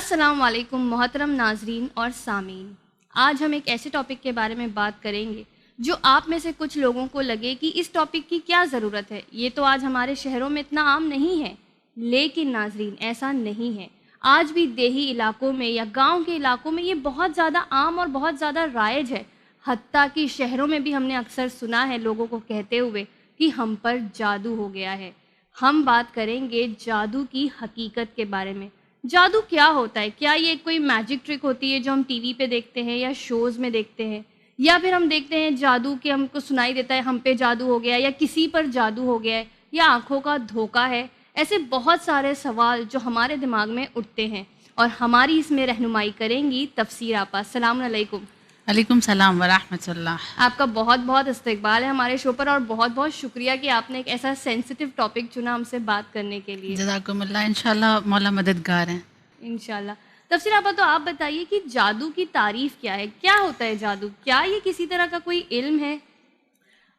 السلام علیکم محترم ناظرین اور سامعین، آج ہم ایک ایسے ٹاپک کے بارے میں بات کریں گے جو آپ میں سے کچھ لوگوں کو لگے کہ اس ٹاپک کی کیا ضرورت ہے، یہ تو آج ہمارے شہروں میں اتنا عام نہیں ہے۔ لیکن ناظرین، ایسا نہیں ہے، آج بھی دیہی علاقوں میں یا گاؤں کے علاقوں میں یہ بہت زیادہ عام اور بہت زیادہ رائج ہے۔ حتیٰ کہ شہروں میں بھی ہم نے اکثر سنا ہے لوگوں کو کہتے ہوئے کہ ہم پر جادو ہو گیا ہے۔ ہم بات کریں گے جادو کی حقیقت کے بارے میں۔ جادو کیا ہوتا ہے؟ کیا یہ کوئی میجک ٹرک ہوتی ہے جو ہم ٹی وی پہ دیکھتے ہیں یا شوز میں دیکھتے ہیں، یا پھر ہم دیکھتے ہیں جادو کہ ہم کو سنائی دیتا ہے ہم پہ جادو ہو گیا ہے یا کسی پر جادو ہو گیا ہے، یا آنکھوں کا دھوکہ ہے؟ ایسے بہت سارے سوال جو ہمارے دماغ میں اٹھتے ہیں، اور ہماری اس میں رہنمائی کریں گی تفسیر آپا۔ السلام علیکم۔ وعلیکم السلام ورحمۃ اللہ۔ آپ کا بہت بہت استقبال ہے ہمارے شو پر، اور بہت بہت شکریہ کہ آپ نے ایک ایسا سینسیٹیو ٹاپک چنا ہم سے بات کرنے کے لیے۔ جزاکم اللہ، انشاءاللہ مولا مددگار ہیں۔ انشاءاللہ۔ تفسیر آپا، تو آپ بتائیے کہ جادو کی تعریف کیا ہے؟ کیا ہوتا ہے جادو؟ کیا یہ کسی طرح کا کوئی علم ہے؟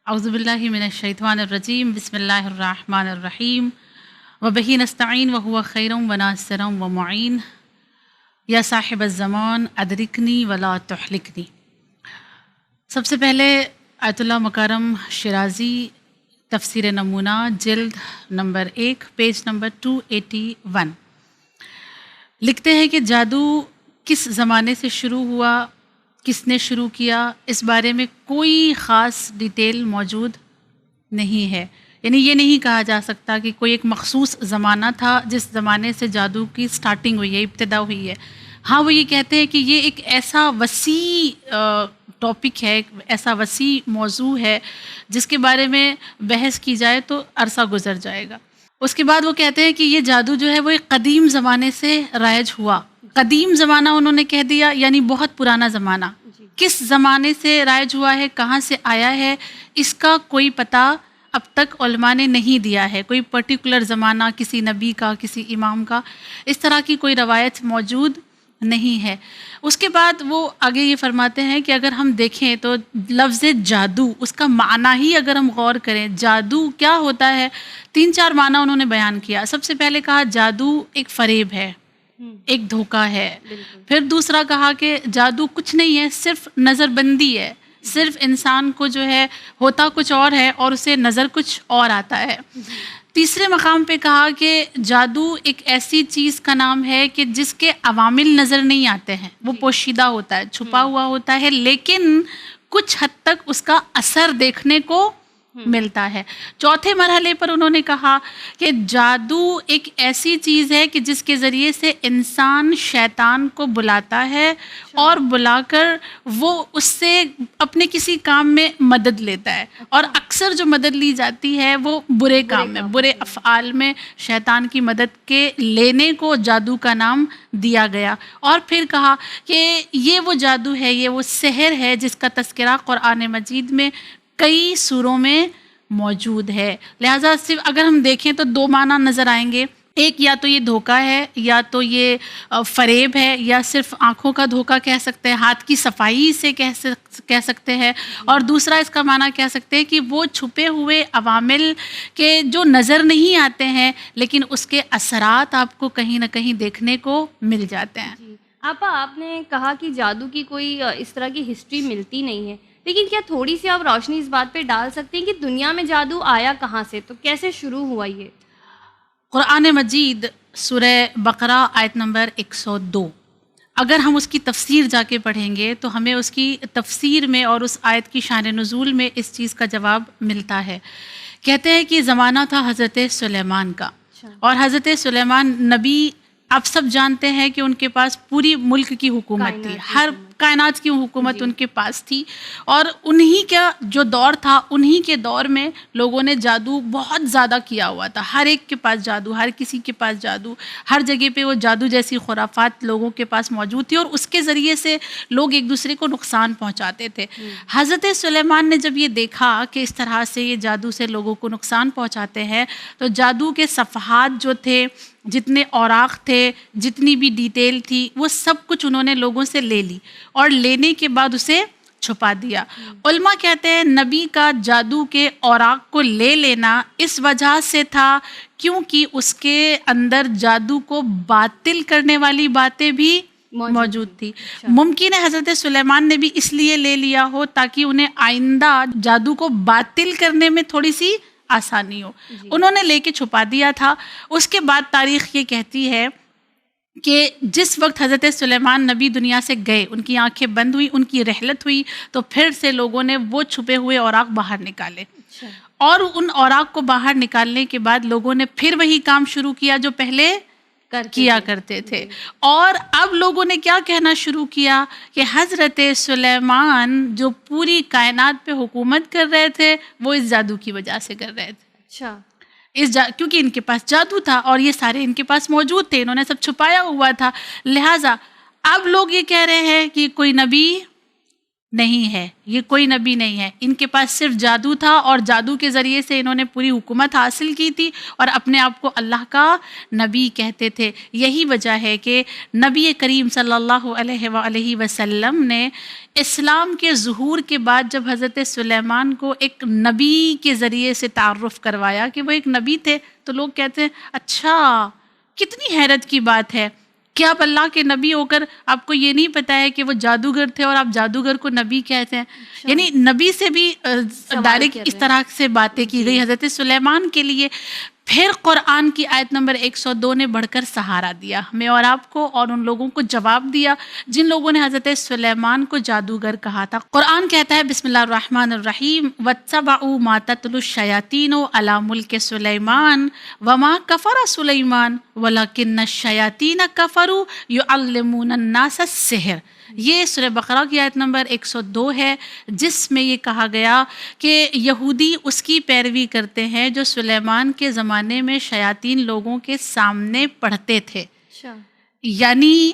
اعوذ باللہ من الشیطان الرجیم، بسم اللہ الرحمن الرحیم، وبہ نستعین وہو خیر وناصر ومعین، یا صاحب الزمان ادرکنی ولا تہلکنی۔ سب سے پہلے آیت اللہ مکرم شیرازی تفسیر نمونہ جلد نمبر 1 پیج نمبر 281 لکھتے ہیں کہ جادو کس زمانے سے شروع ہوا، کس نے شروع کیا، اس بارے میں کوئی خاص ڈیٹیل موجود نہیں ہے۔ یعنی یہ نہیں کہا جا سکتا کہ کوئی ایک مخصوص زمانہ تھا جس زمانے سے جادو کی سٹارٹنگ ہوئی ہے، ابتدا ہوئی ہے۔ ہاں، وہ یہ کہتے ہیں کہ یہ ایک ایسا وسیع ٹاپک ہے، ایک ایسا وسیع موضوع ہے جس کے بارے میں بحث کی جائے تو عرصہ گزر جائے گا۔ اس کے بعد وہ کہتے ہیں کہ یہ جادو جو ہے وہ ایک قدیم زمانے سے رائج ہوا۔ قدیم زمانہ انہوں نے کہہ دیا، یعنی بہت پرانا زمانہ۔ کس زمانے سے رائج ہوا ہے، کہاں سے آیا ہے، اس کا کوئی پتہ اب تک علماء نے نہیں دیا ہے۔ کوئی پرٹیکولر زمانہ کسی نبی کا، کسی امام کا، اس طرح کی کوئی روایت موجود نہیں ہے۔ اس کے بعد وہ آگے یہ فرماتے ہیں کہ اگر ہم دیکھیں تو لفظ جادو، اس کا معنی ہی اگر ہم غور کریں، جادو کیا ہوتا ہے، 3-4 معنی انہوں نے بیان کیا۔ سب سے پہلے کہا جادو ایک فریب ہے، ایک دھوکہ ہے۔ پھر دوسرا کہا کہ جادو کچھ نہیں ہے، صرف نظر بندی ہے، صرف انسان کو جو ہے ہوتا کچھ اور ہے اور اسے نظر کچھ اور آتا ہے۔ تیسرے مقام پہ کہا کہ جادو ایک ایسی چیز کا نام ہے کہ جس کے عوامل نظر نہیں آتے ہیں، وہ پوشیدہ ہوتا ہے، چھپا ہوا ہوتا ہے، لیکن کچھ حد تک اس کا اثر دیکھنے کو ملتا ہے۔ چوتھے مرحلے پر انہوں نے کہا کہ جادو ایک ایسی چیز ہے کہ جس کے ذریعے سے انسان شیطان کو بلاتا ہے اور بلا کر وہ اس سے اپنے کسی کام میں مدد لیتا ہے، اور اکثر جو مدد لی جاتی ہے وہ برے کام میں، برے افعال میں شیطان کی مدد کے لینے کو جادو کا نام دیا گیا۔ اور پھر کہا کہ یہ وہ جادو ہے، یہ وہ سحر ہے جس کا تذکرہ قرآن مجید میں کئی سوروں میں موجود ہے۔ لہٰذا صرف اگر ہم دیکھیں تو 2 معنی نظر آئیں گے، ایک یا تو یہ دھوکہ ہے، یا تو یہ فریب ہے، یا صرف آنکھوں کا دھوکہ کہہ سکتے ہیں، ہاتھ کی صفائی سے کہہ سکتے ہیں، اور دوسرا اس کا معنی کہہ سکتے ہیں کہ وہ چھپے ہوئے عوامل کے جو نظر نہیں آتے ہیں لیکن اس کے اثرات آپ کو کہیں نہ کہیں دیکھنے کو مل جاتے ہیں۔ آپا، آپ نے کہا کہ جادو کی کوئی اس طرح کی ہسٹری ملتی نہیں ہے، لیکن کیا تھوڑی سی آپ روشنی اس بات پہ ڈال سکتے ہیں کہ دنیا میں جادو آیا کہاں سے، تو کیسے شروع ہوا یہ؟ قرآن مجید سورہ بقرہ آیت نمبر 102، اگر ہم اس کی تفسیر جا کے پڑھیں گے تو ہمیں اس کی تفسیر میں اور اس آیت کی شان نزول میں اس چیز کا جواب ملتا ہے۔ کہتے ہیں کہ زمانہ تھا حضرت سلیمان کا، اور حضرت سلیمان نبی، آپ سب جانتے ہیں کہ ان کے پاس پوری ملک کی حکومت تھی، ہر کائنات کی حکومت ان کے پاس تھی، اور انہی کا جو دور تھا، انہی کے دور میں لوگوں نے جادو بہت زیادہ کیا ہوا تھا۔ ہر ایک کے پاس جادو، ہر کسی کے پاس جادو، ہر جگہ پہ وہ جادو جیسی خرافات لوگوں کے پاس موجود تھی، اور اس کے ذریعے سے لوگ ایک دوسرے کو نقصان پہنچاتے تھے۔ حضرت سلیمان نے جب یہ دیکھا کہ اس طرح سے یہ جادو سے لوگوں کو نقصان پہنچاتے ہیں، تو جادو کے صفحات جو تھے، جتنے اوراق تھے، جتنی بھی ڈیٹیل تھی، وہ سب کچھ انہوں نے لوگوں سے لے لی، اور لینے کے بعد اسے چھپا دیا۔ علماء کہتے ہیں نبی کا جادو کے اوراق کو لے لینا اس وجہ سے تھا کیونکہ اس کے اندر جادو کو باطل کرنے والی باتیں بھی موجود تھی۔ ممکن ہے حضرت سلیمان نے بھی اس لیے لے لیا ہو تاکہ انہیں آئندہ جادو کو باطل کرنے میں تھوڑی سی آسانی ہو، انہوں نے لے کے چھپا دیا تھا۔ اس کے بعد تاریخ یہ کہتی ہے کہ جس وقت حضرت سلیمان نبی دنیا سے گئے، ان کی آنکھیں بند ہوئی، ان کی رحلت ہوئی، تو پھر سے لوگوں نے وہ چھپے ہوئے اوراق باہر نکالے، اور ان اوراق کو باہر نکالنے کے بعد لوگوں نے پھر وہی کام شروع کیا جو پہلے کیا کرتے تھے۔ اور اب لوگوں نے کیا کہنا شروع کیا کہ حضرت سلیمان جو پوری کائنات پہ حکومت کر رہے تھے وہ اس جادو کی وجہ سے کر رہے تھے۔ اچھا، کیونکہ ان کے پاس جادو تھا اور یہ سارے ان کے پاس موجود تھے، انہوں نے سب چھپایا ہوا تھا، لہٰذا اب لوگ یہ کہہ رہے ہیں کہ کوئی نبی نہیں ہے، یہ کوئی نبی نہیں ہے، ان کے پاس صرف جادو تھا اور جادو کے ذریعے سے انہوں نے پوری حکومت حاصل کی تھی اور اپنے آپ کو اللہ کا نبی کہتے تھے۔ یہی وجہ ہے کہ نبی کریم صلی اللہ علیہ وآلہ وسلم نے اسلام کے ظہور کے بعد جب حضرت سلیمان کو ایک نبی کے ذریعے سے تعارف کروایا کہ وہ ایک نبی تھے، تو لوگ کہتے ہیں اچھا، کتنی حیرت کی بات ہے کہ آپ اللہ کے نبی ہو کر آپ کو یہ نہیں پتا ہے کہ وہ جادوگر تھے اور آپ جادوگر کو نبی کہتے ہیں۔ یعنی نبی سے بھی ڈائریکٹ اس طرح سے باتیں کی گئی حضرت سلیمان کے لیے۔ پھر قرآن کی آیت نمبر 102 نے بڑھ کر سہارا دیا ہمیں اور آپ کو، اور ان لوگوں کو جواب دیا جن لوگوں نے حضرت سلیمان کو جادوگر کہا تھا۔ قرآن کہتا ہے بسم اللہ الرحمن الرحیم وَاتَّبَعُوا مَا تَتْلُو الشَّيَاطِينُ عَلَىٰ مُلْكِ سُلَيْمَانَ وَمَا كَفَرَ سُلَيْمَانُ وَلَكِنَّ الشَّيَاطِينَ كَفَرُوا يُعَلِّمُونَ النَّاسَ السِّحْرَ۔ یہ سورہ بقرہ کی آیت نمبر 102 ہے، جس میں یہ کہا گیا کہ یہودی اس کی پیروی کرتے ہیں جو سلیمان کے زمانے میں شیاطین لوگوں کے سامنے پڑھتے تھے۔ یعنی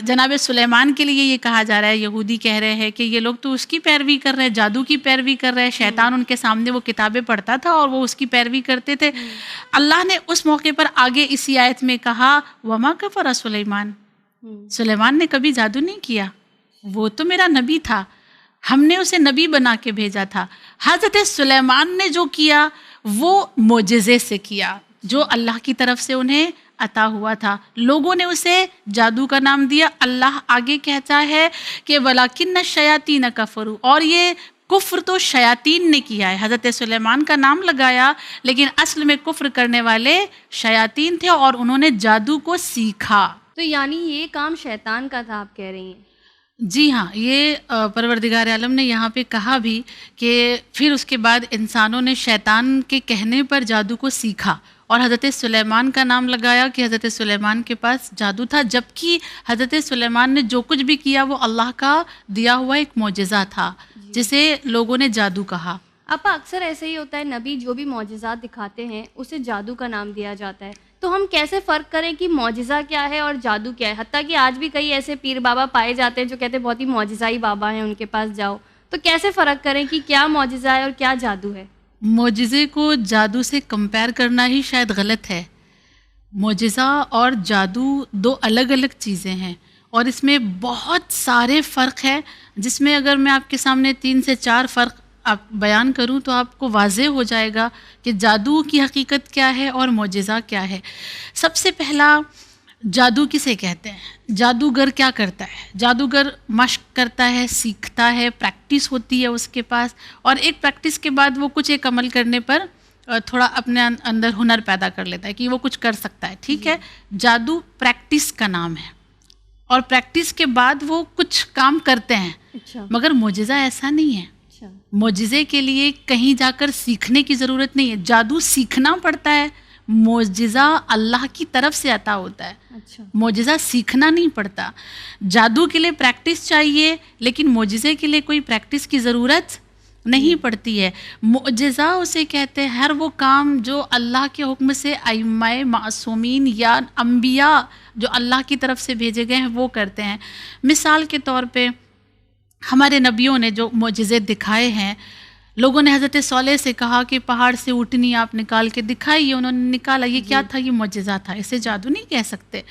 جناب سلیمان کے لیے یہ کہا جا رہا ہے، یہودی کہہ رہے ہیں کہ یہ لوگ تو اس کی پیروی کر رہے ہیں، جادو کی پیروی کر رہے ہیں، شیطان ان کے سامنے وہ کتابیں پڑھتا تھا اور وہ اس کی پیروی کرتے تھے۔ اللہ نے اس موقع پر آگے اسی آیت میں کہا وما کفر سلیمان، سلیمان نے کبھی جادو نہیں کیا، وہ تو میرا نبی تھا، ہم نے اسے نبی بنا کے بھیجا تھا۔ حضرت سلیمان نے جو کیا وہ معجزے سے کیا جو اللہ کی طرف سے انہیں عطا ہوا تھا، لوگوں نے اسے جادو کا نام دیا۔ اللہ آگے کہتا ہے کہ وَلَكِنَّ الشَّيَاطِينَ كَفَرُوا، اور یہ کفر تو شیاطین نے کیا ہے، حضرت سلیمان کا نام لگایا لیکن اصل میں کفر کرنے والے شیاطین تھے اور انہوں نے جادو کو سیکھا۔ تو یعنی یہ کام شیطان کا تھا، آپ کہہ رہی ہیں؟ جی ہاں، یہ پروردگار عالم نے یہاں پہ کہا بھی کہ پھر اس کے بعد انسانوں نے شیطان کے کہنے پر جادو کو سیکھا اور حضرت سلیمان کا نام لگایا کہ حضرت سلیمان کے پاس جادو تھا، جبکہ حضرت سلیمان نے جو کچھ بھی کیا وہ اللہ کا دیا ہوا ایک معجزہ تھا جسے لوگوں نے جادو کہا۔ اب اکثر ایسے ہی ہوتا ہے، نبی جو بھی معجزات دکھاتے ہیں اسے جادو کا نام دیا جاتا ہے، تو ہم کیسے فرق کریں کہ معجزہ کیا ہے اور جادو کیا ہے؟ حتیٰ کہ آج بھی کئی ایسے پیر بابا پائے جاتے ہیں جو کہتے ہیں بہت ہی معجزائی بابا ہیں، ان کے پاس جاؤ، تو کیسے فرق کریں کہ کیا معجزہ ہے اور کیا جادو ہے؟ معجزے کو جادو سے کمپیئر کرنا ہی شاید غلط ہے۔ معجزہ اور جادو دو الگ الگ چیزیں ہیں اور اس میں بہت سارے فرق ہیں، جس میں اگر میں آپ کے سامنے 3 سے 4 فرق آپ بیان کروں تو آپ کو واضح ہو جائے گا کہ جادو کی حقیقت کیا ہے اور معجزہ کیا ہے۔ سب سے پہلا، جادو کسے کہتے ہیں؟ جادوگر کیا کرتا ہے؟ جادوگر مشق کرتا ہے، سیکھتا ہے، پریکٹس ہوتی ہے اس کے پاس، اور ایک پریکٹس کے بعد وہ کچھ ایک عمل کرنے پر تھوڑا اپنے اندر ہنر پیدا کر لیتا ہے کہ وہ کچھ کر سکتا ہے، ٹھیک ہے؟ جادو پریکٹس کا نام ہے اور پریکٹس کے بعد وہ کچھ کام کرتے ہیں، مگر معجزہ ایسا نہیں ہے۔ معجزے کے لیے کہیں جا کر سیکھنے کی ضرورت نہیں ہے، جادو سیکھنا پڑتا ہے، معجزہ اللہ کی طرف سے عطا ہوتا ہے، معجزہ سیکھنا نہیں پڑتا۔ جادو کے لیے پریکٹس چاہیے لیکن معجزے کے لیے کوئی پریکٹس کی ضرورت نہیں پڑتی ہے۔ معجزہ اسے کہتے ہیں ہر وہ کام جو اللہ کے حکم سے ائمہ معصومین یا انبیاء جو اللہ کی طرف سے بھیجے گئے ہیں وہ کرتے ہیں۔ مثال کے طور پہ ہمارے نبیوں نے جو معجزے دکھائے ہیں، لوگوں نے حضرت صالح سے کہا کہ پہاڑ سے اونٹنی آپ نکال کے دکھائیے، انہوں نے نکالا، یہ کیا تھا؟ یہ معجزہ تھا، اسے جادو نہیں کہہ سکتے۔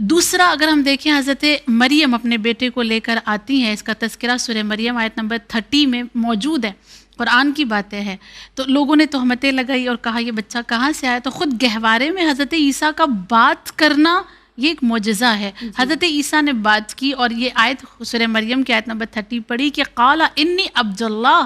دوسرا اگر ہم دیکھیں حضرت مریم اپنے بیٹے کو لے کر آتی ہیں، اس کا تذکرہ سورہ مریم آیت نمبر 30 میں موجود ہے، قرآن کی باتیں ہیں. تو لوگوں نے تہمتیں لگائی اور کہا یہ بچہ کہاں سے آیا. تو خود گہوارے میں حضرت عیسیٰ کا بات کرنا یہ ایک معجزہ ہے. حضرت عیسیٰ نے بات کی اور یہ آیت سورہ مریم کی آیت نمبر 30 پڑھی کہ قال انی عبد اللہ،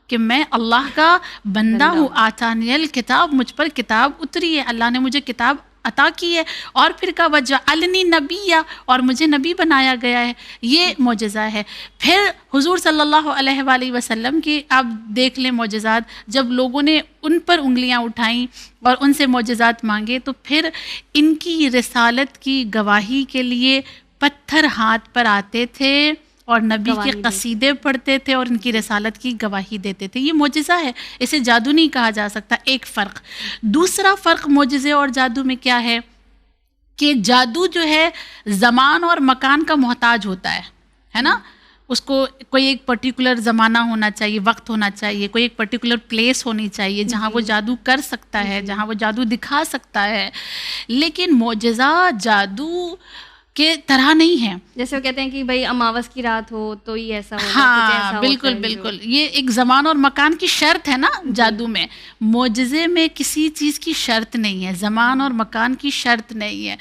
کہ میں اللہ کا بندہ ہوں. آتانی الکتاب، مجھ پر کتاب اتری ہے، اللہ نے مجھے کتاب عطا کی ہے. اور پھر کہا وجعلنی نبیہ، اور مجھے نبی بنایا گیا ہے. یہ معجزہ ہے. پھر حضور صلی اللہ علیہ وآلہ وسلم کی آپ دیکھ لیں معجزات، جب لوگوں نے ان پر انگلیاں اٹھائیں اور ان سے معجزات مانگے تو پھر ان کی رسالت کی گواہی کے لیے پتھر ہاتھ پر آتے تھے اور نبی کے قصیدے پڑھتے تھے اور ان کی رسالت کی گواہی دیتے تھے. یہ معجزہ ہے، اسے جادو نہیں کہا جا سکتا. ایک فرق. دوسرا فرق معجزے اور جادو میں کیا ہے کہ جادو جو ہے زمان اور مکان کا محتاج ہوتا ہے نا. اس کو کوئی ایک پرٹیکولر زمانہ ہونا چاہیے، وقت ہونا چاہیے، کوئی ایک پرٹیکولر پلیس ہونی چاہیے جہاں وہ جادو کر سکتا ہے، جہاں وہ جادو دکھا سکتا ہے. لیکن معجزہ جادو کے طرح نہیں ہے. جیسے وہ کہتے ہیں کہ بھائی اماوس کی رات ہو تو یہ ایسا ہوگا. ہاں بالکل بالکل، یہ ایک زمان اور مکان کی شرط ہے نا جادو میں. معجزے میں کسی چیز کی شرط نہیں ہے، زمان اور مکان کی شرط نہیں ہے.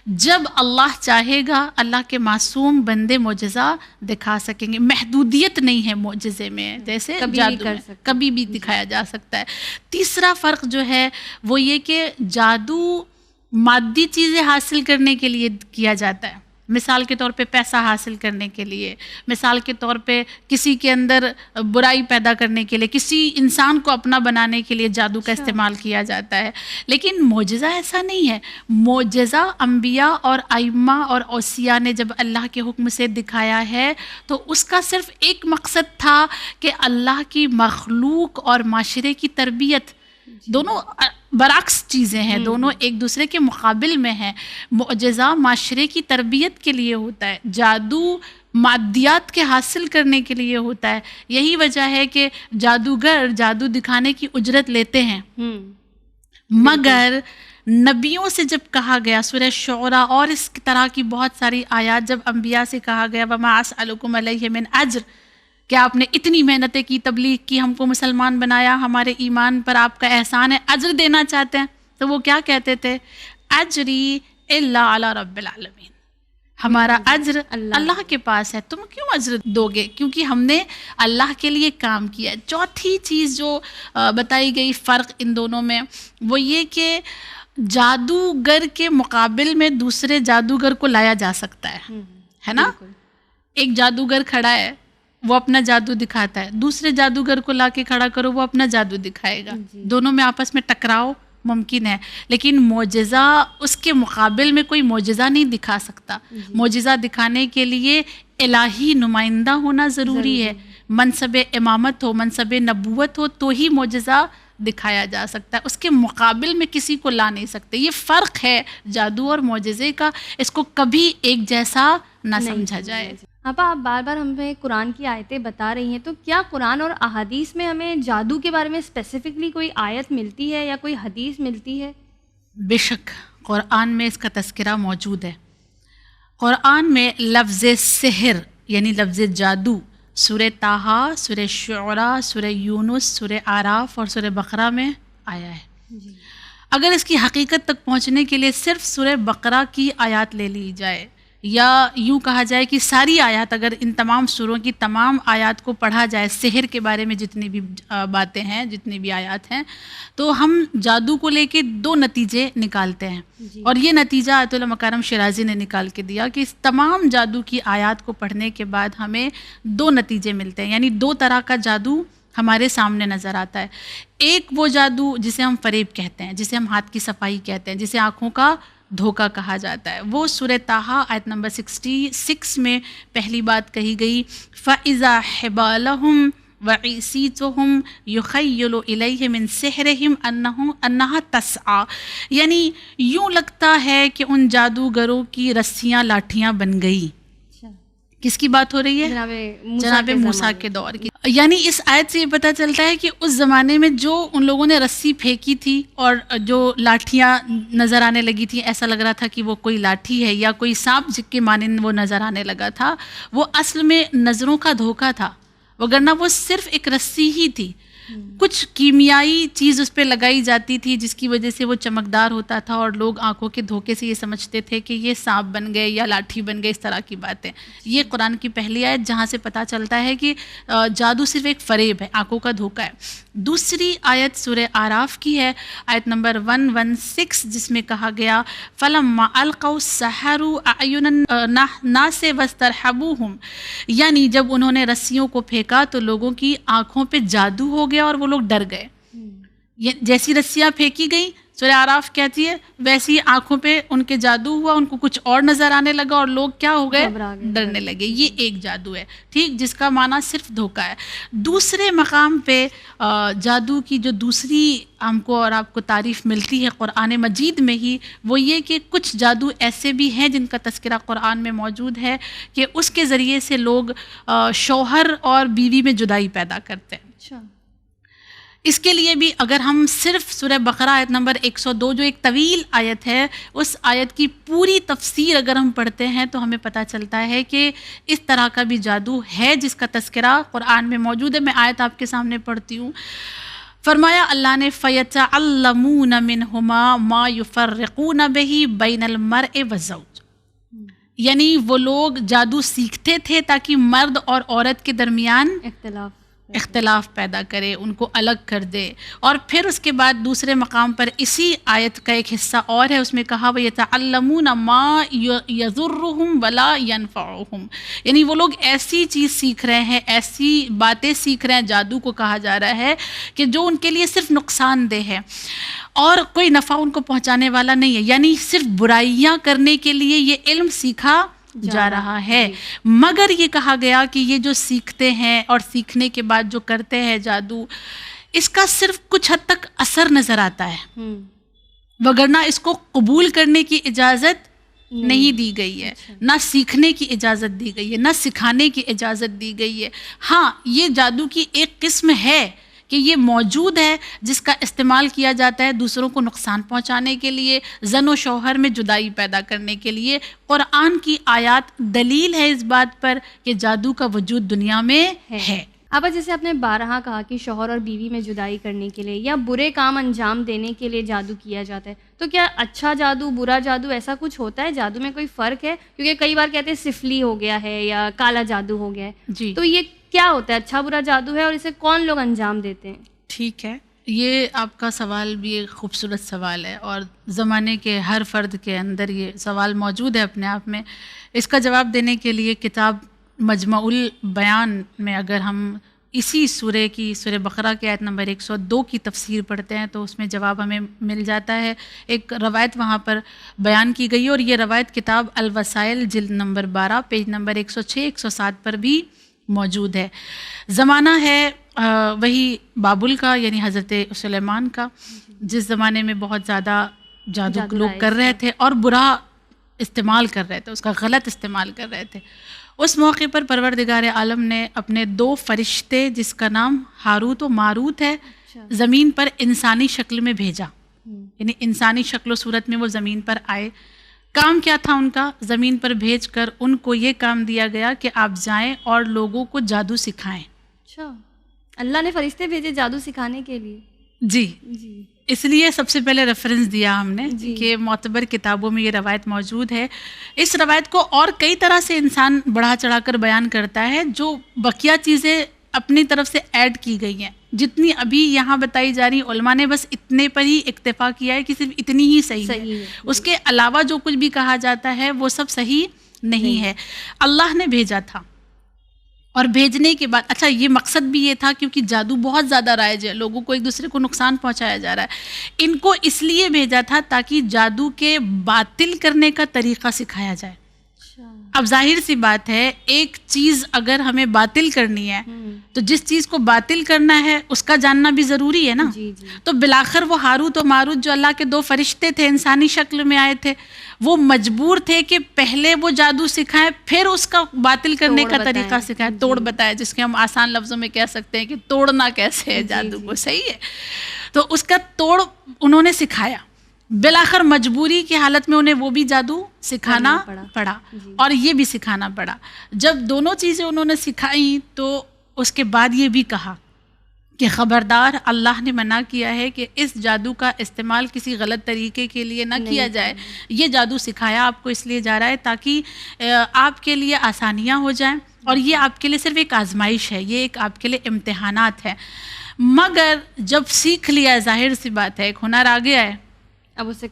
جب اللہ چاہے گا اللہ کے معصوم بندے معجزہ دکھا سکیں گے. محدودیت نہیں ہے معجزے میں، جیسے جادو میں کبھی بھی دکھایا جا سکتا ہے. تیسرا فرق جو ہے وہ یہ کہ جادو مادی چیزیں حاصل کرنے کے لیے کیا جاتا ہے. مثال کے طور پہ پیسہ حاصل کرنے کے لیے، مثال کے طور پہ کسی کے اندر برائی پیدا کرنے کے لیے، کسی انسان کو اپنا بنانے کے لیے جادو کا استعمال کیا جاتا ہے. لیکن معجزہ ایسا نہیں ہے. معجزہ انبیاء اور ائمہ اور اوصیاء نے جب اللہ کے حکم سے دکھایا ہے تو اس کا صرف ایک مقصد تھا کہ اللہ کی مخلوق اور معاشرے کی تربیت. دونوں برعکس چیزیں ہیں، دونوں ایک دوسرے کے مقابل میں ہیں. معجزہ معاشرے کی تربیت کے لیے ہوتا ہے، جادو مادیات کے حاصل کرنے کے لیے ہوتا ہے. یہی وجہ ہے کہ جادوگر جادو دکھانے کی اجرت لیتے ہیں. مگر نبیوں سے جب کہا گیا، سورہ شعراء اور اس طرح کی بہت ساری آیات جب انبیاء سے کہا گیا وَمَا أَسْأَلُكُمْ عَلَيْهِ مِنْ أَجْرٍ، کہ آپ نے اتنی محنتیں کی، تبلیغ کی، ہم کو مسلمان بنایا، ہمارے ایمان پر آپ کا احسان ہے، اجر دینا چاہتے ہیں. تو وہ کیا کہتے تھے؟ اجری الا علی رب العالمین، ہمارا اجر اللہ کے پاس ہے، تم کیوں اجر دو گے؟ کیونکہ ہم نے اللہ کے لیے کام کیا. چوتھی چیز جو بتائی گئی فرق ان دونوں میں وہ یہ کہ جادوگر کے مقابل میں دوسرے جادوگر کو لایا جا سکتا ہے نا. ایک جادوگر کھڑا ہے، وہ اپنا جادو دکھاتا ہے، دوسرے جادوگر کو لا کے کھڑا کرو، وہ اپنا جادو دکھائے گا. دونوں میں آپس میں ٹکراؤ ممکن ہے، لیکن معجزہ اس کے مقابل میں کوئی معجزہ نہیں دکھا سکتا. معجزہ دکھانے کے لیے الہی نمائندہ ہونا ضروری ہے، منصب امامت ہو، منصب نبوت ہو تو ہی معجزہ دکھایا جا سکتا ہے. اس کے مقابل میں کسی کو لا نہیں سکتے. یہ فرق ہے جادو اور معجزے کا، اس کو کبھی ایک جیسا نہ سمجھا جائے. آپا آپ بار بار ہمیں قرآن کی آیتیں بتا رہی ہیں، تو کیا قرآن اور احادیث میں ہمیں جادو کے بارے میں اسپیسیفکلی کوئی آیت ملتی ہے یا کوئی حدیث ملتی ہے؟ بے شک قرآن میں اس کا تذکرہ موجود ہے. قرآن میں لفظ سحر یعنی لفظ جادو سورہ طٰہٰ، سورہ شعراء، سورہ یونس، سورہ اعراف اور سورہ بقرہ میں آیا ہے. اگر اس کی حقیقت تک پہنچنے کے لیے صرف سورہ بقرہ کی آیات لے لی جائے یا یوں کہا جائے کہ ساری آیات، اگر ان تمام سوروں کی تمام آیات کو پڑھا جائے، سحر کے بارے میں جتنی بھی باتیں ہیں، جتنی بھی آیات ہیں، تو ہم جادو کو لے کے دو نتیجے نکالتے ہیں. اور یہ نتیجہ آیت اللہ مکارم شیرازی نے نکال کے دیا کہ اس تمام جادو کی آیات کو پڑھنے کے بعد ہمیں دو نتیجے ملتے ہیں، یعنی دو طرح کا جادو ہمارے سامنے نظر آتا ہے. ایک وہ جادو جسے ہم فریب کہتے ہیں، جسے ہم ہاتھ کی صفائی کہتے ہیں، جسے آنکھوں کا دھوکہ کہا جاتا ہے. وہ سورہ طٰہٰ آیت نمبر 66 میں پہلی بات کہی گئی، فَإِذَا حِبَالَهُمْ وَعِصِيتُهُمْ يُخَيَّلُ إِلَيْهِ مِنْ سِحْرِهِمْ أَنَّهَا تَسْعَىٰ، یعنی یوں لگتا ہے کہ ان جادوگروں کی رسیاں لاٹھیاں بن گئی. کس کی بات ہو رہی ہے؟ جناب موسیٰ کے دور کی. یعنی اس آیت سے یہ پتہ چلتا ہے کہ اس زمانے میں جو ان لوگوں نے رسی پھینکی تھی اور جو لاٹھیاں نظر آنے لگی تھیں، ایسا لگ رہا تھا کہ وہ کوئی لاٹھی ہے یا کوئی سانپ جس کے مانند وہ نظر آنے لگا تھا، وہ اصل میں نظروں کا دھوکہ تھا، وگرنہ وہ صرف ایک رسی ہی تھی. کچھ کیمیائی چیز اس پہ لگائی جاتی تھی جس کی وجہ سے وہ چمکدار ہوتا تھا اور لوگ آنکھوں کے دھوکے سے یہ سمجھتے تھے کہ یہ سانپ بن گئے یا لاٹھی بن گئے، اس طرح کی باتیں. یہ قرآن کی پہلی آیت جہاں سے پتہ چلتا ہے کہ جادو صرف ایک فریب ہے، آنکھوں کا دھوکہ ہے. دوسری آیت سورہ اعراف کی ہے، آیت نمبر 116، جس میں کہا گیا فَلَمَّا أَلْقَوْا السَّحَرُوا أَعْيُنَ النَّاسِ وَاسْتَرْهَبُوهُمْ، یعنی جب انہوں نے رسیوں کو پھینکا تو لوگوں کی آنکھوں پہ جادو ہو گیا اور وہ لوگ ڈر گئے. جیسی رسیاں پھینکی گئیں، سورہ اعراف کہتی ہے ویسی آنکھوں پہ ان کے جادو ہوا، ان کو کچھ اور نظر آنے لگا اور لوگ کیا ہو گئے؟ ڈرنے لگے. یہ ایک جادو ہے، ٹھیک، جس کا معنی صرف دھوکہ ہے. دوسرے مقام پہ جادو کی جو دوسری ہم کو اور آپ کو تعریف ملتی ہے قرآن مجید میں ہی، وہ یہ کہ کچھ جادو ایسے بھی ہیں جن کا تذکرہ قرآن میں موجود ہے کہ اس کے ذریعے سے لوگ شوہر اور بیوی میں جدائی پیدا کرتے ہیں. اچھا، اس کے لیے بھی اگر ہم صرف سورہ بقرہ آیت نمبر 102 جو ایک طویل آیت ہے، اس آیت کی پوری تفسیر اگر ہم پڑھتے ہیں تو ہمیں پتہ چلتا ہے کہ اس طرح کا بھی جادو ہے جس کا تذکرہ قرآن میں موجود ہے. میں آیت آپ کے سامنے پڑھتی ہوں. فرمایا اللہ نے فَيَتَعَلَّمُونَ مِنْهُمَا مَا يُفَرِّقُونَ بِهِ بَيْنَ الْمَرْءِ وَالزَّوْجِ، یعنی وہ لوگ جادو سیکھتے تھے تاکہ مرد اور عورت کے درمیان اختلاف پیدا کرے، ان کو الگ کر دے. اور پھر اس کے بعد دوسرے مقام پر اسی آیت کا ایک حصہ اور ہے، اس میں کہا وَيَتَعَلَّمُونَ مَا يَضُرُّهُمْ وَلَا يَنفَعُهُمْ، یعنی وہ لوگ ایسی چیز سیکھ رہے ہیں، ایسی باتیں سیکھ رہے ہیں، جادو کو کہا جا رہا ہے کہ جو ان کے لیے صرف نقصان دہ ہے اور کوئی نفع ان کو پہنچانے والا نہیں ہے. یعنی صرف برائیاں کرنے کے لیے یہ علم سیکھا جا رہا ہے. مگر یہ کہا گیا کہ یہ جو سیکھتے ہیں اور سیکھنے کے بعد جو کرتے ہیں جادو، اس کا صرف کچھ حد تک اثر نظر آتا ہے، وگرنہ اس کو قبول کرنے کی اجازت نہیں دی گئی ہے، نہ سیکھنے کی اجازت دی گئی ہے، نہ سکھانے کی اجازت دی گئی ہے. ہاں، یہ جادو کی ایک قسم ہے کہ یہ موجود ہے جس کا استعمال کیا جاتا ہے دوسروں کو نقصان پہنچانے کے لیے، زن و شوہر میں جدائی پیدا کرنے کے لیے. قرآن کی آیات دلیل ہے اس بات پر کہ جادو کا وجود دنیا میں ہے. اب جیسے آپ نے بارہا کہا کہ شوہر اور بیوی میں جدائی کرنے کے لیے یا برے کام انجام دینے کے لیے جادو کیا جاتا ہے، تو کیا اچھا جادو، برا جادو، ایسا کچھ ہوتا ہے؟ جادو میں کوئی فرق ہے؟ کیونکہ کئی بار کہتے ہیں سفلی ہو گیا ہے یا کالا جادو ہو گیا ہے، جی، تو یہ کیا ہوتا ہے؟ اچھا برا جادو ہے اور اسے کون لوگ انجام دیتے ہیں؟ ٹھیک ہے، یہ آپ کا سوال بھی ایک خوبصورت سوال ہے اور زمانے کے ہر فرد کے اندر یہ سوال موجود ہے اپنے آپ میں. اس کا جواب دینے کے لیے کتاب مجمع البیان میں اگر ہم اسی سورہ بقرہ کے آیت نمبر 102 کی تفسیر پڑھتے ہیں تو اس میں جواب ہمیں مل جاتا ہے. ایک روایت وہاں پر بیان کی گئی اور یہ روایت کتاب الوسائل جلد نمبر 12 پیج نمبر 106-107 پر بھی موجود ہے. زمانہ ہے وہی بابل کا، یعنی حضرت سلیمان کا، جس زمانے میں بہت زیادہ جادو لوگ کر رہے تھے اور برا استعمال کر رہے تھے، اس کا غلط استعمال کر رہے تھے. اس موقع پر پروردگار عالم نے اپنے 2 فرشتے جس کا نام ہاروت و ماروت ہے زمین پر انسانی شکل میں بھیجا، یعنی انسانی شکل و صورت میں وہ زمین پر آئے. کام کیا تھا ان کا؟ زمین پر بھیج کر ان کو یہ کام دیا گیا کہ آپ جائیں اور لوگوں کو جادو سکھائیں. اچھا، اللہ نے فرشتے بھیجے جادو سکھانے کے لیے؟ جی، اس لیے سب سے پہلے ریفرنس دیا ہم نے کہ معتبر کتابوں میں یہ روایت موجود ہے. اس روایت کو اور کئی طرح سے انسان بڑھا چڑھا کر بیان کرتا ہے، جو بقیہ چیزیں اپنی طرف سے ایڈ کی گئی ہیں. جتنی ابھی یہاں بتائی جا رہی علماء نے بس اتنے پر ہی اکتفا کیا ہے کہ صرف اتنی ہی صحیح ہے. اس کے علاوہ جو کچھ بھی کہا جاتا ہے وہ سب صحیح نہیں ہے. اللہ نے بھیجا تھا اور بھیجنے کے بعد اچھا یہ مقصد بھی یہ تھا کیونکہ جادو بہت زیادہ رائج ہے، لوگوں کو ایک دوسرے کو نقصان پہنچایا جا رہا ہے. ان کو اس لیے بھیجا تھا تاکہ جادو کے باطل کرنے کا طریقہ سکھایا جائے. اب ظاہر سی بات ہے ایک چیز اگر ہمیں باطل کرنی ہے تو جس چیز کو باطل کرنا ہے اس کا جاننا بھی ضروری ہے نا. جی جی تو بالآخر وہ ہاروت و ماروت جو اللہ کے دو فرشتے تھے انسانی شکل میں آئے تھے وہ مجبور تھے کہ پہلے وہ جادو سکھائیں پھر اس کا باطل کرنے کا طریقہ سکھائیں, توڑ بتائے, جس کے ہم آسان لفظوں میں کہہ سکتے ہیں کہ توڑنا کیسے ہے جادو کو. صحیح ہے, تو اس کا توڑ انہوں نے سکھایا. بالآخر مجبوری کی حالت میں انہیں وہ بھی جادو سکھانا پڑا اور یہ بھی سکھانا پڑا. جب دونوں چیزیں انہوں نے سکھائی تو اس کے بعد یہ بھی کہا کہ خبردار اللہ نے منع کیا ہے کہ اس جادو کا استعمال کسی غلط طریقے کے لیے نہ کیا جائے. یہ جادو سکھایا آپ کو اس لیے جا رہا ہے تاکہ آپ کے لیے آسانیاں ہو جائیں اور یہ آپ کے لیے صرف ایک آزمائش ہے, یہ ایک آپ کے لیے امتحانات ہے. مگر جب سیکھ لیا, ظاہر سی بات ہے ایک ہنر آ گیا ہے, اب اسے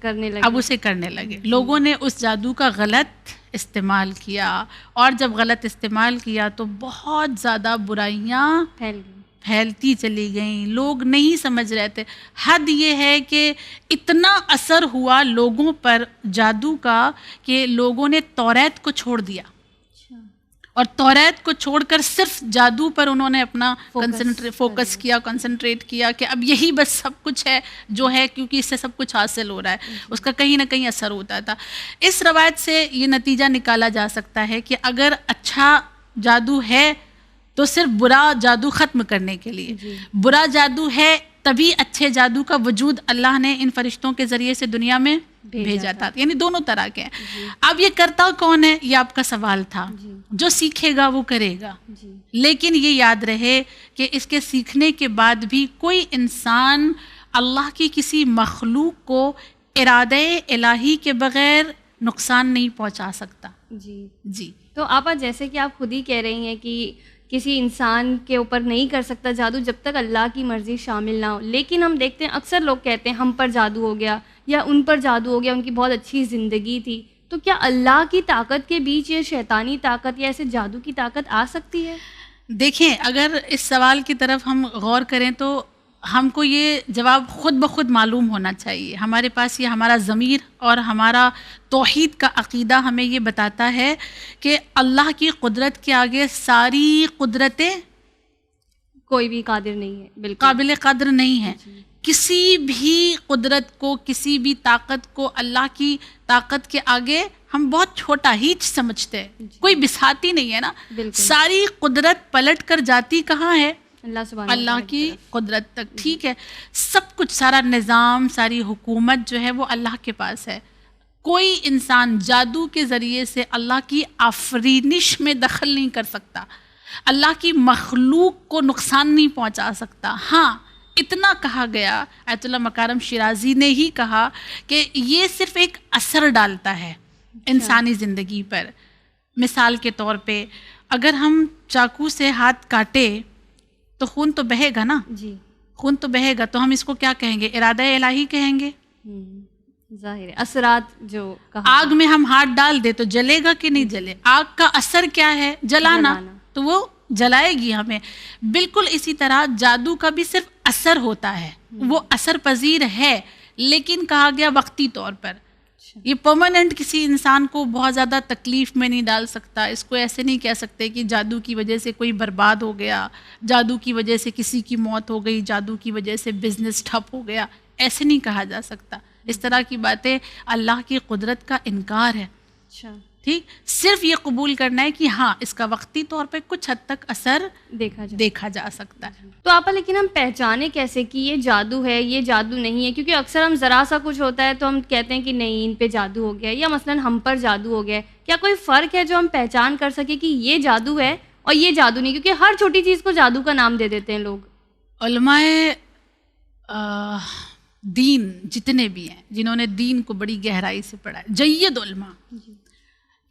کرنے لگے. لوگوں نے اس جادو کا غلط استعمال کیا اور جب غلط استعمال کیا تو بہت زیادہ برائیاں پھیلتی چلی گئیں. لوگ نہیں سمجھ رہے تھے. حد یہ ہے کہ اتنا اثر ہوا لوگوں پر جادو کا کہ لوگوں نے توریت کو چھوڑ دیا اور توریت کو چھوڑ کر صرف جادو پر انہوں نے اپنا فوکس کیا, کنسنٹریٹ کیا کہ اب یہی بس سب کچھ ہے جو ہے, کیونکہ اس سے سب کچھ حاصل ہو رہا ہے. اس کا کہیں نہ کہیں اثر ہوتا تھا. اس روایت سے یہ نتیجہ نکالا جا سکتا ہے کہ اگر اچھا جادو ہے تو صرف برا جادو ختم کرنے کے لیے, برا جادو ہے تبھی اچھے جادو کا وجود اللہ نے ان فرشتوں کے ذریعے سے دنیا میں بھیجا تھا. یعنی دونوں طرح کے ہیں. اب یہ کرتا کون ہے یہ آپ کا سوال تھا. جو سیکھے گا وہ کرے گا, لیکن یہ یاد رہے کہ اس کے سیکھنے کے بعد بھی کوئی انسان اللہ کی کسی مخلوق کو ارادہ الہی کے بغیر نقصان نہیں پہنچا سکتا. جی تو آپا جیسے کہ آپ خود ہی کہہ رہی ہیں کہ کسی انسان کے اوپر نہیں کر سکتا جادو جب تک اللہ کی مرضی شامل نہ ہو, لیکن ہم دیکھتے ہیں اکثر لوگ کہتے ہیں ہم پر جادو ہو گیا یا ان پر جادو ہو گیا, ان کی بہت اچھی زندگی تھی. تو کیا اللہ کی طاقت کے بیچ یہ شیطانی طاقت یا ایسے جادو کی طاقت آ سکتی ہے؟ دیکھیں, اگر اس سوال کی طرف ہم غور کریں تو ہم کو یہ جواب خود بخود معلوم ہونا چاہیے. ہمارے پاس یہ ہمارا ضمیر اور ہمارا توحید کا عقیدہ ہمیں یہ بتاتا ہے کہ اللہ کی قدرت کے آگے ساری قدرتیں کوئی بھی قادر نہیں ہے, بالکل قابل قدر نہیں ہے. کسی بھی قدرت کو, کسی بھی طاقت کو اللہ کی طاقت کے آگے ہم بہت چھوٹا ہیچ سمجھتے ہیں. کوئی بساتی نہیں ہے نا. ساری قدرت پلٹ کر جاتی کہاں ہے؟ اللہ کی قدرت تک. ٹھیک ہے, سب کچھ, سارا نظام, ساری حکومت جو ہے وہ اللہ کے پاس ہے. کوئی انسان جادو کے ذریعے سے اللہ کی آفرینش میں دخل نہیں کر سکتا, اللہ کی مخلوق کو نقصان نہیں پہنچا سکتا. ہاں اتنا کہا گیا, آیت اللہ مکارم شیرازی نے ہی کہا کہ یہ صرف ایک اثر ڈالتا ہے انسانی زندگی پر. مثال کے طور پہ اگر ہم چاقو سے ہاتھ کاٹے تو خون تو بہے گا نا. جی خون تو بہے گا, تو ہم اس کو کیا کہیں گے؟ ارادہ الہی کہیں گے. ظاہر اثرات جو آگ میں ہم ہاتھ ڈال دے تو جلے گا کہ نہیں جلے؟ آگ کا اثر کیا ہے؟ جلانا, تو وہ جلائے گی ہمیں. بالکل اسی طرح جادو کا بھی صرف اثر ہوتا ہے, وہ اثر پذیر ہے, لیکن کہا گیا وقتی طور پر. یہ پرماننٹ کسی انسان کو بہت زیادہ تکلیف میں نہیں ڈال سکتا. اس کو ایسے نہیں کہہ سکتے کہ جادو کی وجہ سے کوئی برباد ہو گیا, جادو کی وجہ سے کسی کی موت ہو گئی, جادو کی وجہ سے بزنس ٹھپ ہو گیا. ایسے نہیں کہا جا سکتا. اس طرح کی باتیں اللہ کی قدرت کا انکار ہے. ٹھیک, صرف یہ قبول کرنا ہے کہ ہاں اس کا وقتی طور پہ کچھ حد تک اثر دیکھا جا سکتا ہے. تو آپا لیکن ہم پہچانے کیسے کہ یہ جادو ہے, یہ جادو نہیں ہے؟ کیونکہ اکثر ہم ذرا سا کچھ ہوتا ہے تو ہم کہتے ہیں کہ نہیں ان پہ جادو ہو گیا, یا مثلاً ہم پر جادو ہو گیا. کیا کوئی فرق ہے جو ہم پہچان کر سکے کہ یہ جادو ہے اور یہ جادو نہیں؟ کیونکہ ہر چھوٹی چیز کو جادو کا نام دے دیتے ہیں لوگ. علماء دین جتنے بھی ہیں جنہوں نے دین کو بڑی گہرائی سے پڑھا ہے, جید علماء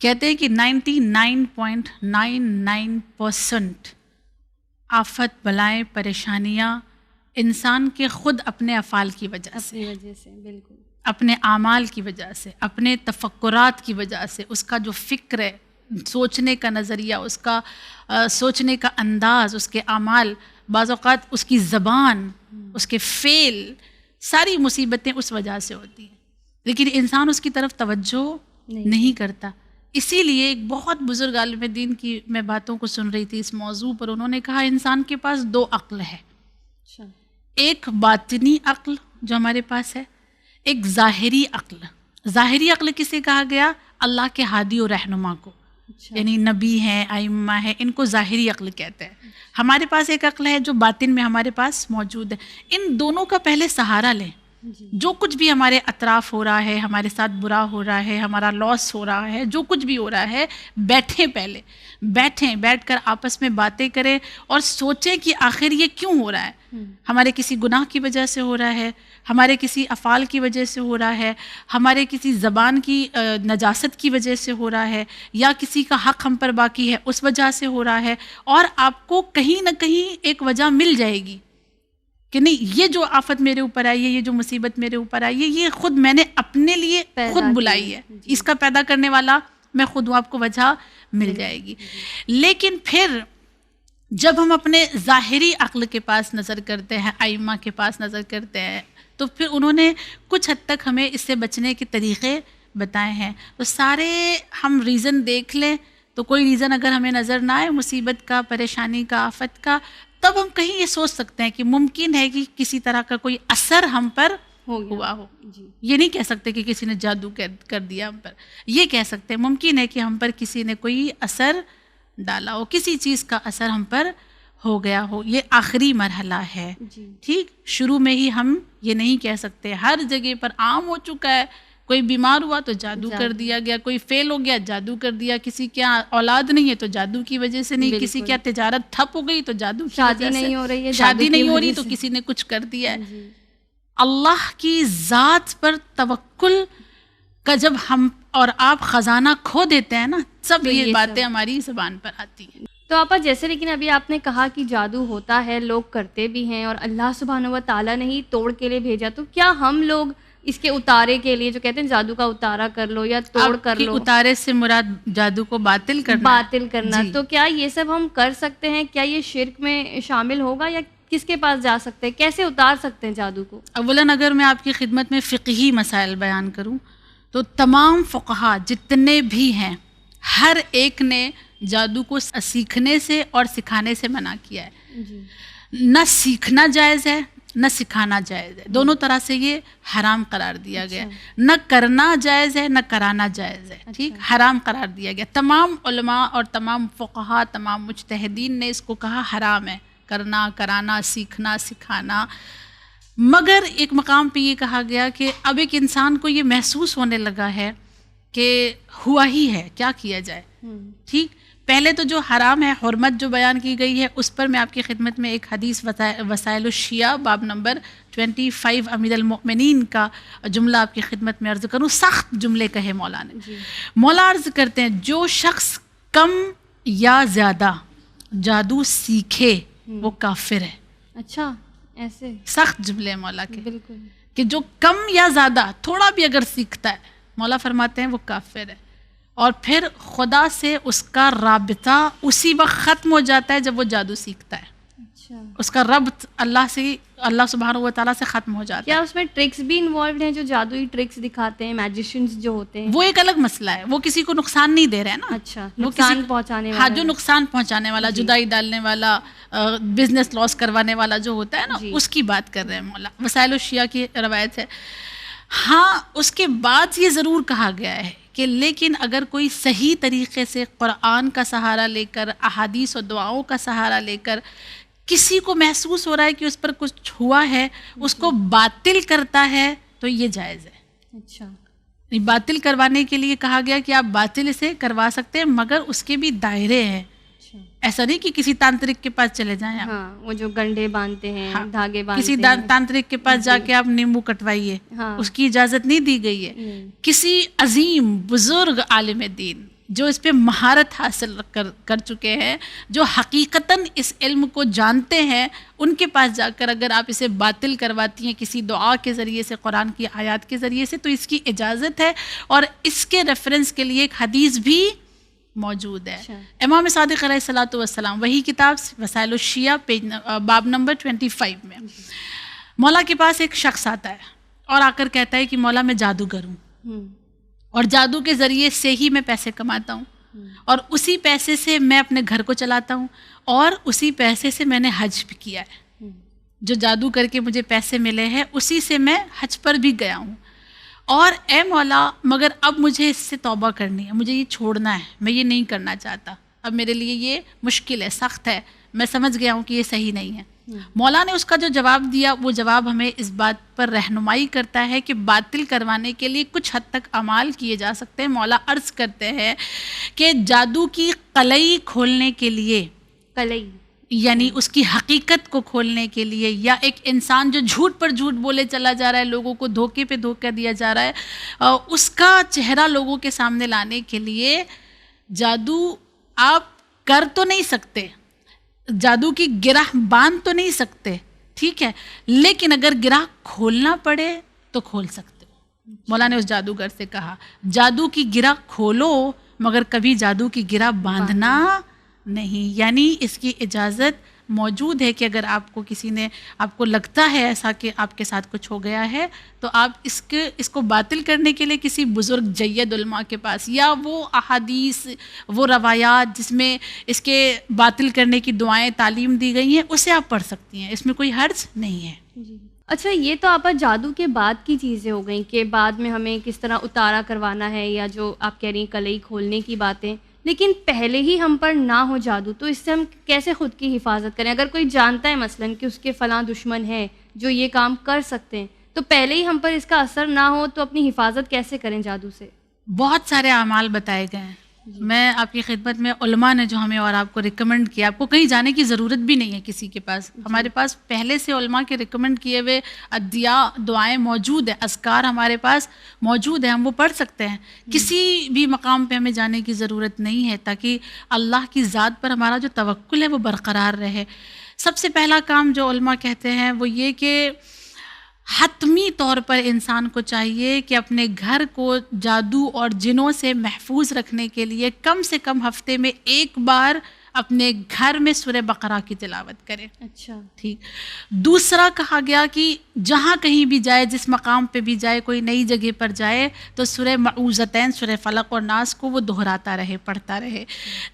کہتے ہیں کہ 99.99% آفت, بلائیں, پریشانیاں انسان کے خود اپنے افعال کی وجہ سے, بالکل اپنے اعمال کی وجہ سے, اپنے تفکرات کی وجہ سے. اس کا جو فکر ہے, سوچنے کا نظریہ, اس کا سوچنے کا انداز, اس کے اعمال, بعض اوقات اس کی زبان, اس کے فعل, ساری مصیبتیں اس وجہ سے ہوتی ہیں. لیکن انسان اس کی طرف توجہ نہیں کرتا. اسی لیے ایک بہت بزرگ عالم دین کی میں باتوں کو سن رہی تھی اس موضوع پر، انہوں نے کہا انسان کے پاس 2 عقل ہے، ایک باطنی عقل جو ہمارے پاس ہے، ایک ظاہری عقل. ظاہری عقل کسے کہا گیا؟ اللہ کے ہادی و رہنما کو، یعنی نبی ہیں، ائمہ ہیں، ان کو ظاہری عقل کہتے ہیں. ہمارے پاس ایک عقل ہے جو باطن میں ہمارے پاس موجود ہے. ان دونوں کا پہلے سہارا لیں. جو کچھ بھی ہمارے اطراف ہو رہا ہے، ہمارے ساتھ برا ہو رہا ہے، ہمارا لاس ہو رہا ہے، جو کچھ بھی ہو رہا ہے، بیٹھ کر آپس میں باتیں کریں اور سوچیں کہ آخر یہ کیوں ہو رہا ہے. ہمارے کسی گناہ کی وجہ سے ہو رہا ہے، ہمارے کسی افعال کی وجہ سے ہو رہا ہے، ہمارے کسی زبان کی نجاست کی وجہ سے ہو رہا ہے، یا کسی کا حق ہم پر باقی ہے اس وجہ سے ہو رہا ہے. اور آپ کو کہیں نہ کہیں ایک وجہ مل جائے گی کہ نہیں، یہ جو آفت میرے اوپر آئی ہے، یہ جو مصیبت میرے اوپر آئی ہے، یہ خود میں نے اپنے لیے خود بلائی ہے، اس کا پیدا کرنے والا میں خود ہوں. آپ کو وجہ مل جائے گی. لیکن پھر جب ہم اپنے ظاہری عقل کے پاس نظر کرتے ہیں، ائمہ کے پاس نظر کرتے ہیں، تو پھر انہوں نے کچھ حد تک ہمیں اس سے بچنے کے طریقے بتائے ہیں. تو سارے ہم ریزن دیکھ لیں تو کوئی ریزن اگر ہمیں نظر نہ آئے مصیبت کا، پریشانی کا، آفت کا، تب ہم کہیں یہ سوچ سکتے ہیں کہ ممکن ہے کہ کسی طرح کا کوئی اثر ہم پر ہوا ہو. یہ نہیں کہہ سکتے کہ کسی نے جادو کر دیا ہم پر. یہ کہہ سکتے ہیں ممکن ہے کہ ہم پر کسی نے کوئی اثر ڈالا ہو، کسی چیز کا اثر ہم پر ہو گیا ہو. یہ آخری مرحلہ ہے. ٹھیک، شروع میں ہی ہم یہ نہیں کہہ سکتے. ہر جگہ پر عام ہو چکا ہے، کوئی بیمار ہوا تو جادو کر دیا گیا، کوئی فیل ہو گیا جادو کر دیا، کسی کیا اولاد نہیں ہے تو جادو کی وجہ سے نہیں، کسی کیا تجارت ٹھپ ہو گئی تو جادو کی وجہ سے، شادی نہیں ہو رہی تو کسی نے کچھ کر دیا ہے. اللہ کی ذات پر توکل کا جب ہم اور آپ خزانہ کھو دیتے ہیں نا، سب یہ باتیں ہماری زبان پر آتی ہیں. تو آپا جیسے لیکن ابھی آپ نے کہا کہ جادو ہوتا ہے، لوگ کرتے بھی ہیں، اور اللہ سبحانہ و تعالیٰ نے ہی توڑ کے لیے بھیجا، تو کیا ہم لوگ اس کے اتارے کے لیے، جو کہتے ہیں جادو کا اتارا کر لو یا توڑ کر لو، اتارے سے مراد جادو کو باطل کرنا، تو کیا یہ سب ہم کر سکتے ہیں؟ کیا یہ شرک میں شامل ہوگا، یا کس کے پاس جا سکتے ہیں، کیسے اتار سکتے ہیں جادو کو؟ اولاً اگر میں آپ کی خدمت میں فقہی مسائل بیان کروں تو تمام فقہا جتنے بھی ہیں، ہر ایک نے جادو کو سیکھنے سے اور سکھانے سے منع کیا ہے. نہ سیکھنا جائز ہے، نہ سکھانا جائز ہے، دونوں طرح سے یہ حرام قرار دیا گیا. نہ کرنا جائز ہے، نہ کرانا جائز ہے. ٹھیک، حرام قرار دیا گیا. تمام علماء اور تمام فقہا، تمام مجتہدین نے اس کو کہا حرام ہے، کرنا، کرانا، سیکھنا، سکھانا. مگر ایک مقام پہ یہ کہا گیا کہ اب ایک انسان کو یہ محسوس ہونے لگا ہے کہ ہوا ہی ہے، کیا کیا جائے. ٹھیک، پہلے تو جو حرام ہے، حرمت جو بیان کی گئی ہے، اس پر میں آپ کی خدمت میں ایک حدیث وسائل الشیعہ باب نمبر 25 امیر المؤمنین کا جملہ آپ کی خدمت میں عرض کروں. سخت جملے کہے مولا نے. مولا عرض کرتے ہیں جو شخص کم یا زیادہ جادو سیکھے وہ کافر ہے. اچھا، ایسے سخت جملے مولا کے، بالکل، کہ جو کم یا زیادہ تھوڑا بھی اگر سیکھتا ہے، مولا فرماتے ہیں وہ کافر ہے. اور پھر خدا سے اس کا رابطہ اسی وقت ختم ہو جاتا ہے جب وہ جادو سیکھتا ہے. اس کا ربط اللہ سے، اللہ سبحانہ و تعالیٰ سے ختم ہو جاتا ہے. کیا اس میں ٹرکس بھی انوالوڈ ہیں، جو جادوئی ٹرکس دکھاتے ہیں، میجیشینز جو ہوتے ہیں؟ وہ ایک الگ مسئلہ ہے، وہ کسی کو نقصان نہیں دے رہے ہیں نا. اچھا، نقصان پہنچانے والا. ہاں، جو نقصان پہنچانے والا، جدائی ڈالنے والا، بزنس لاس کروانے والا جو ہوتا ہے نا، اس کی بات کر رہے ہیں مولا. وسائل الشیعہ کی روایت ہے. ہاں، اس کے بعد یہ ضرور کہا گیا ہے کہ لیکن اگر کوئی صحیح طریقے سے قرآن کا سہارا لے کر، احادیث و دعاؤں کا سہارا لے کر کسی کو محسوس ہو رہا ہے کہ اس پر کچھ ہوا ہے، اس کو باطل کرتا ہے تو یہ جائز ہے. اچھا، باطل کروانے کے لیے کہا گیا کہ آپ باطل سے کروا سکتے ہیں، مگر اس کے بھی دائرے ہیں. ایسا نہیں کہ کسی تانترک کے پاس چلے جائیں آپ. ہاں، وہ جو گنڈے باندھتے ہیں، دھاگے باندھتے ہیں، کسی تانترک کے پاس جا کے آپ نیمبو کٹوائیے، اس کی اجازت نہیں دی گئی ہے. کسی عظیم بزرگ عالم دین جو اس پہ مہارت حاصل کر چکے ہیں، جو حقیقتاً اس علم کو جانتے ہیں، ان کے پاس جا کر اگر آپ اسے باطل کرواتی ہیں کسی دعا کے ذریعے سے، قرآن کی آیات کے ذریعے سے، تو اس کی اجازت ہے. اور اس کے ریفرنس کے لیے ایک حدیث بھی موجود ہے. امام صادق علیہ الصلوۃ والسلام، وہی کتاب وسائل الشیعہ باب نمبر 25 میں مولا کے پاس ایک شخص آتا ہے اور آ کر کہتا ہے کہ مولا میں جادوگر ہوں. اور جادو کے ذریعے سے ہی میں پیسے کماتا ہوں، اور اسی پیسے سے میں اپنے گھر کو چلاتا ہوں، اور اسی پیسے سے میں نے حج بھی کیا ہے. جو جادو کر کے مجھے پیسے ملے ہیں اسی سے میں حج پر بھی گیا ہوں. اور اے مولا مگر اب مجھے اس سے توبہ کرنی ہے، مجھے یہ چھوڑنا ہے، میں یہ نہیں کرنا چاہتا، اب میرے لیے یہ مشکل ہے، سخت ہے، میں سمجھ گیا ہوں کہ یہ صحیح نہیں ہے. مولا نے اس کا جو جواب دیا وہ جواب ہمیں اس بات پر رہنمائی کرتا ہے کہ باطل کروانے کے لیے کچھ حد تک اعمال کیے جا سکتے ہیں. مولا عرض کرتے ہیں کہ جادو کی قلعی کھولنے کے لیے، قلعی یعنی اس کی حقیقت کو کھولنے کے لیے، یا ایک انسان جو جھوٹ پر جھوٹ بولے چلا جا رہا ہے، لوگوں کو دھوکے پہ دھوکہ دیا جا رہا ہے، اس کا چہرہ لوگوں کے سامنے لانے کے لیے جادو آپ کر تو نہیں سکتے، جادو کی گرہ باندھ تو نہیں سکتے، ٹھیک ہے، لیکن اگر گرہ کھولنا پڑے تو کھول سکتے ہو. مولا نے اس جادوگر سے کہا جادو کی گرہ کھولو مگر کبھی جادو کی گرہ باندھنا نہیں. یعنی اس کی اجازت موجود ہے کہ اگر آپ کو کسی نے، آپ کو لگتا ہے ایسا کہ آپ کے ساتھ کچھ ہو گیا ہے، تو آپ اس کو باطل کرنے کے لیے کسی بزرگ جید علماء کے پاس، یا وہ احادیث، وہ روایات جس میں اس کے باطل کرنے کی دعائیں تعلیم دی گئی ہیں، اسے آپ پڑھ سکتی ہیں، اس میں کوئی حرج نہیں ہے. اچھا، یہ تو آپ جادو کے بعد کی چیزیں ہو گئیں کہ بعد میں ہمیں کس طرح اتارا کروانا ہے، یا جو آپ کہہ رہی ہیں قلعی کھولنے کی باتیں، لیکن پہلے ہی ہم پر نہ ہو جادو تو اس سے ہم کیسے خود کی حفاظت کریں؟ اگر کوئی جانتا ہے مثلاً کہ اس کے فلاں دشمن ہے جو یہ کام کر سکتے ہیں، تو پہلے ہی ہم پر اس کا اثر نہ ہو تو اپنی حفاظت کیسے کریں جادو سے؟ بہت سارے اعمال بتائے گئے ہیں. میں آپ کی خدمت میں علماء نے جو ہمیں اور آپ کو ریکمنڈ کیا، آپ کو کہیں جانے کی ضرورت بھی نہیں ہے کسی کے پاس، ہمارے پاس پہلے سے علماء کے ریکمنڈ کیے ہوئے ادعیاء، دعائیں موجود ہیں، اذکار ہمارے پاس موجود ہیں، ہم وہ پڑھ سکتے ہیں. کسی بھی مقام پہ ہمیں جانے کی ضرورت نہیں ہے تاکہ اللہ کی ذات پر ہمارا جو توکل ہے وہ برقرار رہے. سب سے پہلا کام جو علماء کہتے ہیں وہ یہ کہ حتمی طور پر انسان کو چاہیے کہ اپنے گھر کو جادو اور جنوں سے محفوظ رکھنے کے لیے کم سے کم ہفتے میں ایک بار اپنے گھر میں سورہ بقرہ کی تلاوت کرے. اچھا، ٹھیک. دوسرا کہا گیا کہ جہاں کہیں بھی جائے، جس مقام پہ بھی جائے، کوئی نئی جگہ پر جائے تو سورہ معوذتین، سورہ فلق اور ناس کو وہ دہراتا رہے، پڑھتا رہے.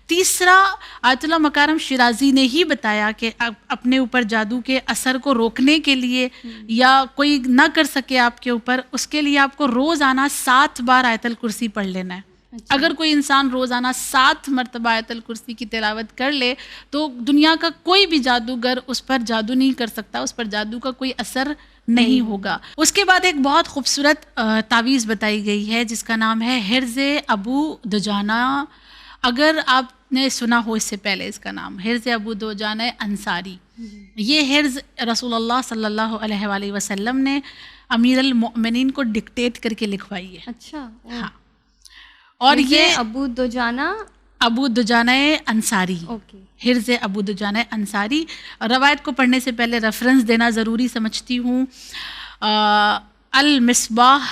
تیسرا آیت اللہ مکارم شیرازی نے ہی بتایا کہ اپنے اوپر جادو کے اثر کو روکنے کے لیے، یا کوئی نہ کر سکے آپ کے اوپر، اس کے لیے آپ کو روزانہ 7 بار آیت الکرسی پڑھ لینا ہے. اگر کوئی انسان روزانہ 7 مرتبہ آیت الکرسی کی تلاوت کر لے تو دنیا کا کوئی بھی جادوگر اس پر جادو نہیں کر سکتا، اس پر جادو کا کوئی اثر نہیں ہوگا. اس کے بعد ایک بہت خوبصورت تعویذ بتائی گئی ہے جس کا نام ہے حرز ابو دجانہ. اگر آپ نے سنا ہو اس سے پہلے، اس کا نام حرز ابو دجانہ انصاری. یہ حرز رسول اللہ صلی اللہ علیہ وآلہ وسلم نے امیر المؤمنین کو ڈکٹیٹ کر کے لکھوائی ہے. اچھا، ہاں. اور یہ ابو دجانہ انصاری، اوکے، حرز ابو دجانہ انصاری. روایت کو پڑھنے سے پہلے ریفرنس دینا ضروری سمجھتی ہوں. المصباح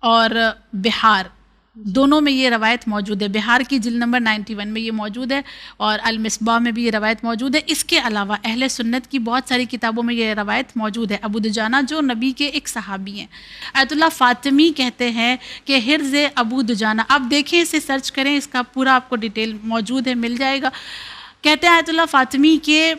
اور بہار دونوں میں یہ روایت موجود ہے. بہار کی جلد نمبر 91 میں یہ موجود ہے، اور المصباح میں بھی یہ روایت موجود ہے. اس کے علاوہ اہل سنت کی بہت ساری کتابوں میں یہ روایت موجود ہے. ابو دجانہ جو نبی کے ایک صحابی ہیں، آیت اللہ فاطمی کہتے ہیں کہ حرز ابو دجانہ، آپ دیکھیں، اسے سرچ کریں، اس کا پورا آپ کو ڈیٹیل موجود ہے، مل جائے گا. کہتے ہیں آیت اللہ فاطمی کہ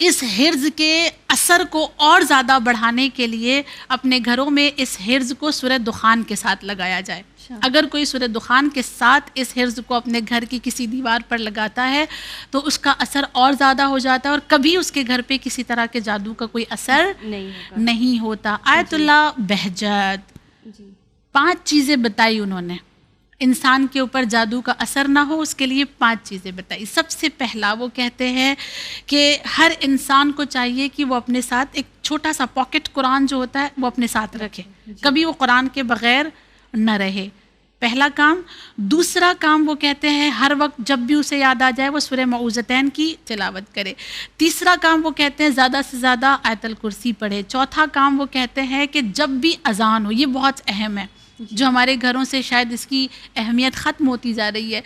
اس حرز کے اثر کو اور زیادہ بڑھانے کے لیے اپنے گھروں میں اس حرز کو سورہ دخان کے ساتھ لگایا جائے. اگر کوئی سورہ دخان کے ساتھ اس حرز کو اپنے گھر کی کسی دیوار پر لگاتا ہے تو اس کا اثر اور زیادہ ہو جاتا ہے، اور کبھی اس کے گھر پہ کسی طرح کے جادو کا کوئی اثر نہیں ہوتا. آیت اللہ بہجت، 5 چیزیں بتائی انہوں نے انسان کے اوپر جادو کا اثر نہ ہو، اس کے لیے 5 چیزیں بتائی. سب سے پہلا وہ کہتے ہیں کہ ہر انسان کو چاہیے کہ وہ اپنے ساتھ ایک چھوٹا سا پاکٹ قرآن جو ہوتا ہے وہ اپنے ساتھ رکھے، کبھی وہ قرآن کے بغیر نہ رہے. پہلا کام. دوسرا کام وہ کہتے ہیں ہر وقت جب بھی اسے یاد آ جائے وہ سورہ معوذتین کی تلاوت کرے. تیسرا کام وہ کہتے ہیں زیادہ سے زیادہ آیت الکرسی پڑھے. چوتھا کام وہ کہتے ہیں کہ جب بھی اذان ہو، یہ بہت اہم ہے، جو ہمارے گھروں سے شاید اس کی اہمیت ختم ہوتی جا رہی ہے.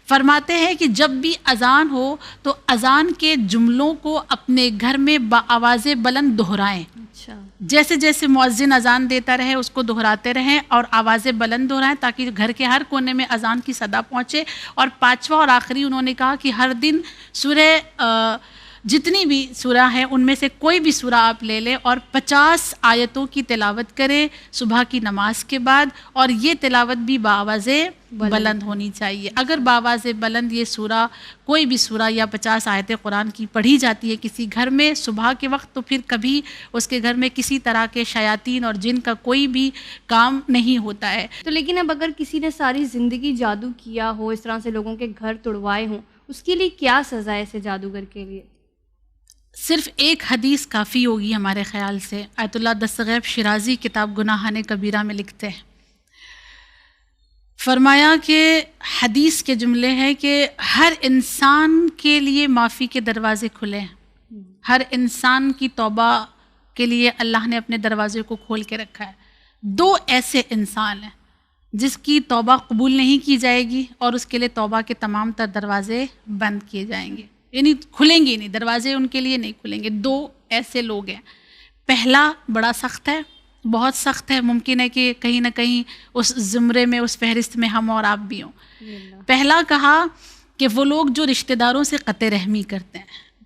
فرماتے ہیں کہ جب بھی اذان ہو تو اذان کے جملوں کو اپنے گھر میں بآواز بلند دہرائیں. اچھا. جیسے جیسے مؤذن اذان دیتا رہے اس کو دہراتے رہیں اور آوازیں بلند دہرائیں تاکہ گھر کے ہر کونے میں اذان کی صدا پہنچے. اور پانچواں اور آخری انہوں نے کہا کہ ہر دن سورہ جتنی بھی سورہ ہیں ان میں سے کوئی بھی سورہ آپ لے لیں اور 50 آیتوں کی تلاوت کریں صبح کی نماز کے بعد, اور یہ تلاوت بھی بآواز بلند ہونی چاہیے. اگر بآواز بلند یہ سورہ کوئی بھی سورہ یا 50 آیتیں قرآن کی پڑھی جاتی ہے کسی گھر میں صبح کے وقت, تو پھر کبھی اس کے گھر میں کسی طرح کے شیاطین اور جن کا کوئی بھی کام نہیں ہوتا ہے. تو لیکن اب اگر کسی نے ساری زندگی جادو کیا ہو, اس طرح سے لوگوں کے گھر توڑوائے ہوں, اس کے لیے کیا سزا ہے ایسے جادوگر کے لیے؟ صرف ایک حدیث کافی ہوگی ہمارے خیال سے. آیت اللہ دستغیب شیرازی کتاب گناہان کبیرہ میں لکھتے ہیں, فرمایا کہ حدیث کے جملے ہیں کہ ہر انسان کے لیے معافی کے دروازے کھلے ہیں. ہر انسان کی توبہ کے لیے اللہ نے اپنے دروازے کو کھول کے رکھا ہے. 2 ایسے انسان ہیں جس کی توبہ قبول نہیں کی جائے گی اور اس کے لیے توبہ کے تمام تر دروازے بند کیے جائیں گے, یعنی کھلیں گے نہیں, دروازے ان کے لیے نہیں کھلیں گے. 2 ایسے لوگ ہیں. پہلا بڑا سخت ہے, بہت سخت ہے, ممکن ہے کہ کہیں نہ کہیں اس زمرے میں اس فہرست میں ہم اور آپ بھی ہوں. پہلا کہا کہ وہ لوگ جو رشتہ داروں سے قطع رحمی کرتے ہیں,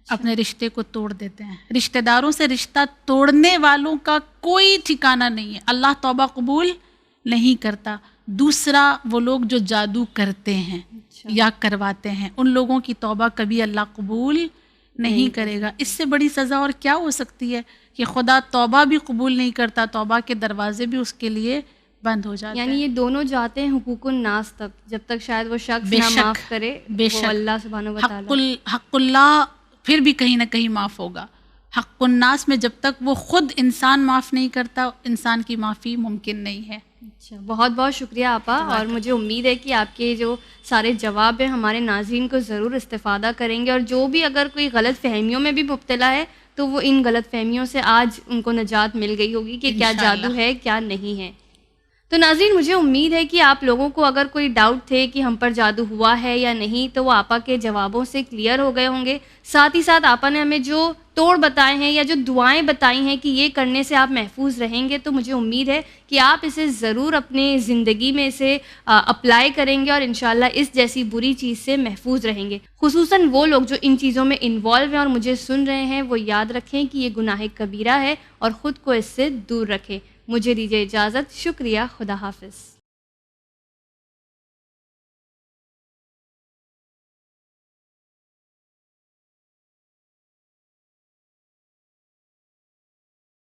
اپنے رشتے کو توڑ دیتے ہیں. رشتہ داروں سے رشتہ توڑنے والوں کا کوئی ٹھکانہ نہیں ہے, اللہ توبہ قبول نہیں کرتا. دوسرا وہ لوگ جو جادو کرتے ہیں یا کرواتے ہیں, ان لوگوں کی توبہ کبھی اللہ قبول نہیں کرے گا. اس سے بڑی سزا اور کیا ہو سکتی ہے کہ خدا توبہ بھی قبول نہیں کرتا, توبہ کے دروازے بھی اس کے لیے بند ہو جاتے ہیں. یعنی یہ دونوں جاتے ہیں حقوق الناس تک, جب تک شاید وہ شخص نہ معاف کرے وہ اللہ سبحانہ و تعالی. حق اللہ پھر بھی کہیں نہ کہیں معاف ہوگا. حق الناس میں جب تک وہ خود انسان معاف نہیں کرتا, انسان کی معافی ممکن نہیں ہے. اچھا, بہت بہت شکریہ آپا, اور مجھے امید ہے کہ آپ کے جو سارے جواب ہیں ہمارے ناظرین کو ضرور استفادہ کریں گے, اور جو بھی اگر کوئی غلط فہمیوں میں بھی مبتلا ہے تو وہ ان غلط فہمیوں سے آج ان کو نجات مل گئی ہوگی کہ کیا جادو ہے کیا نہیں ہے. تو ناظرین, مجھے امید ہے کہ آپ لوگوں کو اگر کوئی ڈاؤٹ تھے کہ ہم پر جادو ہوا ہے یا نہیں تو وہ آپا کے جوابوں سے کلیئر ہو گئے ہوں گے. ساتھ ہی ساتھ آپا نے ہمیں جو توڑ بتائے ہیں یا جو دعائیں بتائی ہیں کہ یہ کرنے سے آپ محفوظ رہیں گے, تو مجھے امید ہے کہ آپ اسے ضرور اپنے زندگی میں اسے اپلائی کریں گے اور انشاءاللہ اس جیسی بری چیز سے محفوظ رہیں گے. خصوصاً وہ لوگ جو ان چیزوں میں انوالو ہیں اور مجھے سن رہے ہیں, وہ یاد رکھیں کہ یہ گناہ کبیرہ ہے اور خود کو اس سے دور رکھیں. مجھے دیجیے اجازت. شکریہ. خدا حافظ.